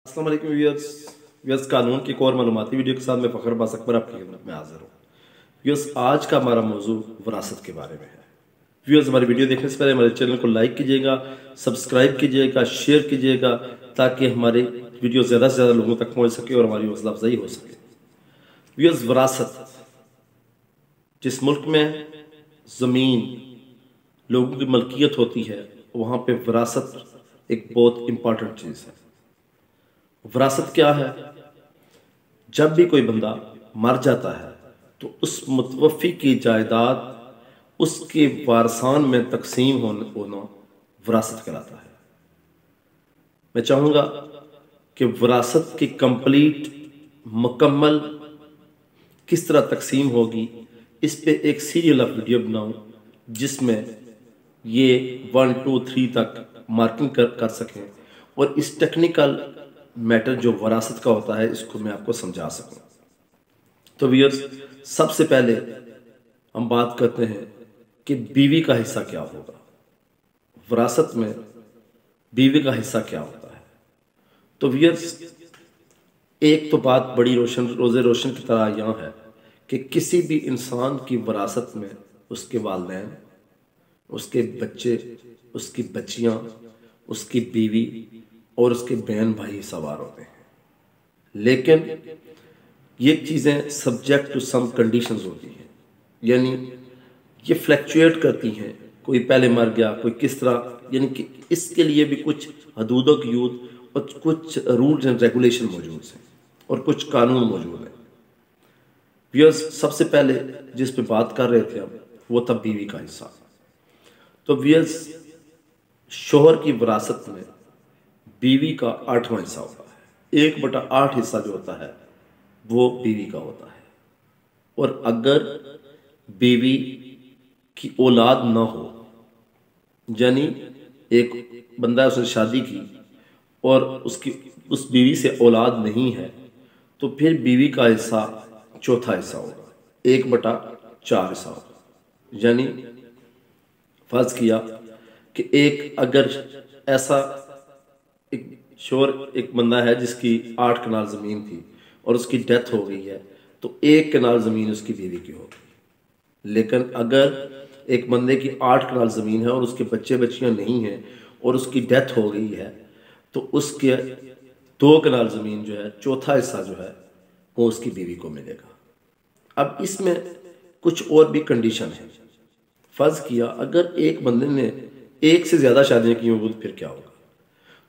अस्सलाम वालेकुम व्यूअर्स। कानून की एक और मालूमाती वीडियो के साथ मैं फ़खर अब्बास अकबर आपकी खिदमत में हाजिर हूँ। व्यूअर्स, आज का हमारा मौजू विरासत के बारे में है। व्यूअर्स, हमारी वीडियो देखने से पहले हमारे चैनल को लाइक कीजिएगा, सब्सक्राइब कीजिएगा, शेयर कीजिएगा, ताकि हमारी वीडियो ज़्यादा से ज़्यादा लोगों तक पहुँच सके और हमारी हौसला अफजाई हो सके। व्यूअर्स, विरासत, जिस मुल्क में ज़मीन लोगों की मलकियत होती है वहाँ पे विरासत एक बहुत इम्पॉर्टेंट चीज़ है। विरासत क्या है? जब भी कोई बंदा मर जाता है तो उस मुतवफ़ी की जायदाद उसके वारसान में तकसीम होना विरासत कहलाता है। मैं चाहूँगा कि विरासत की कंप्लीट मुकम्मल किस तरह तकसीम होगी, इस पे एक सीरियल ऑफ वीडियो बनाऊँ जिसमें ये 1, 2, 3 तक मार्किंग कर सकें और इस टेक्निकल मैटर जो विरासत का होता है इसको मैं आपको समझा सकूं। तो व्यूअर्स, सबसे पहले हम बात करते हैं कि बीवी का हिस्सा क्या होगा। विरासत में बीवी का हिस्सा क्या होता है? तो व्यूअर्स, एक तो बात बड़ी रोज़े रोशन की तरह यहाँ है कि किसी भी इंसान की विरासत में उसके वालिदैन, उसके बच्चे, उसकी बच्चियाँ, उसकी बीवी और उसके बहन भाई सवार होते हैं। लेकिन ये चीज़ें सब्जेक्ट टू सम कंडीशंस होती हैं, यानी ये फ्लैक्चुएट करती हैं। कोई पहले मर गया, कोई किस तरह, यानी कि इसके लिए भी कुछ हदूद क़यूद और कुछ रूल्स एंड रेगुलेशन मौजूद हैं और कुछ कानून मौजूद हैं। व्यूअर्स, सबसे पहले जिस पे बात कर रहे थे हम, वो था बीवी का हिस्सा। तो व्यूअर्स, शोहर की विरासत में बीवी का 8वां हिस्सा होता है। 1/8 हिस्सा जो होता है वो बीवी का होता है। और अगर बीवी की औलाद ना हो, यानी एक बंदा उसने शादी की और उस बीवी से औलाद नहीं है, तो फिर बीवी का हिस्सा चौथा हिस्सा होगा, 1/4 हिस्सा होगा। यानी फर्ज किया कि अगर ऐसा एक बंदा है जिसकी 8 कनाल ज़मीन थी और उसकी डेथ हो गई है, तो 1 कनाल ज़मीन उसकी बीवी की होगी। लेकिन अगर एक बंदे की 8 कनाल ज़मीन है और उसके बच्चे बच्चियां नहीं हैं और उसकी डेथ हो गई है, तो उसके 2 कनाल ज़मीन जो है, चौथा हिस्सा जो है, वो उसकी बीवी को मिलेगा। अब इसमें कुछ और भी कंडीशन है। फर्ज किया अगर एक बंदे ने 1 से ज़्यादा शादियाँ की होंगी तो फिर क्या होगा?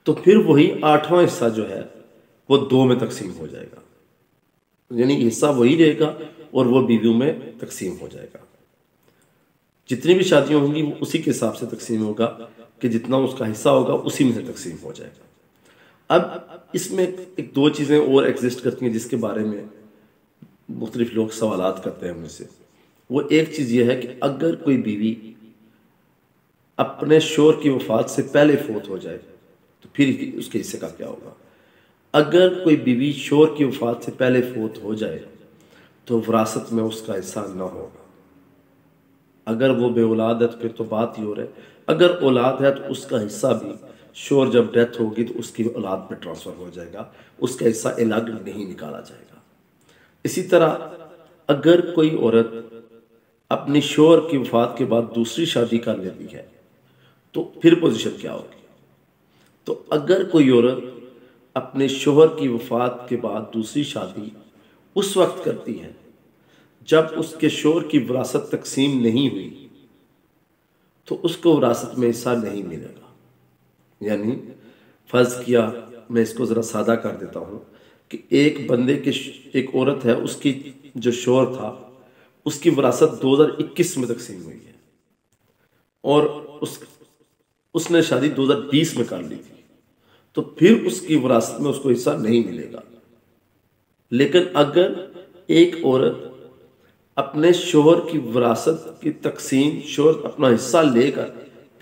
तो फिर वही 8वां हिस्सा जो है वो 2 में तकसीम हो जाएगा, यानी हिस्सा वही रहेगा और वो बीवियों में तकसीम हो जाएगा। जितनी भी शादियां होंगी वो उसी के हिसाब से तकसीम होगा कि जितना उसका हिस्सा होगा उसी में से तकसीम हो जाएगा। अब इसमें एक 2 चीज़ें और एग्जिस्ट करती हैं जिसके बारे में मुख्तलिफ लोग सवालात करते हैं मुझसे। वो एक चीज़ ये है कि अगर कोई बीवी अपने शोहर की वफ़ात से पहले फोत हो जाए तो फिर उसके हिस्से का क्या होगा। अगर कोई बीवी शोहर की वफ़ात से पहले फोत हो जाए तो विरासत में उसका हिस्सा ना होगा। अगर वो बे औलाद है तो फिर तो बात ही हो रहा है। अगर औलाद है तो उसका हिस्सा भी शोहर जब डेथ होगी तो उसकी औलाद पे ट्रांसफ़र हो जाएगा, उसका हिस्सा अलग नहीं निकाला जाएगा। इसी तरह अगर कोई औरत अपनी शोहर की वफ़ात के बाद दूसरी शादी कर लेती है तो फिर पोजीशन क्या होगी। तो अगर कोई औरत अपने शोहर की वफ़ात के बाद दूसरी शादी उस वक्त करती है जब उसके शोहर की विरासत तकसीम नहीं हुई, तो उसको विरासत में हिस्सा नहीं मिलेगा। यानी फ़र्ज़ किया, मैं इसको ज़रा सादा कर देता हूँ कि एक औरत है, उसकी जो शोहर था उसकी विरासत 2021 में तकसीम हुई है और उसने शादी 2020 में कर ली थी, तो फिर उसकी विरासत में उसको हिस्सा नहीं मिलेगा। लेकिन अगर एक औरत अपने शोहर की विरासत की तकसीम, शोहर अपना हिस्सा लेकर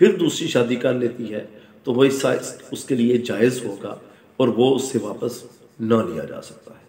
फिर दूसरी शादी कर लेती है, तो वह हिस्सा उसके लिए जायज़ होगा और वो उससे वापस ना लिया जा सकता है।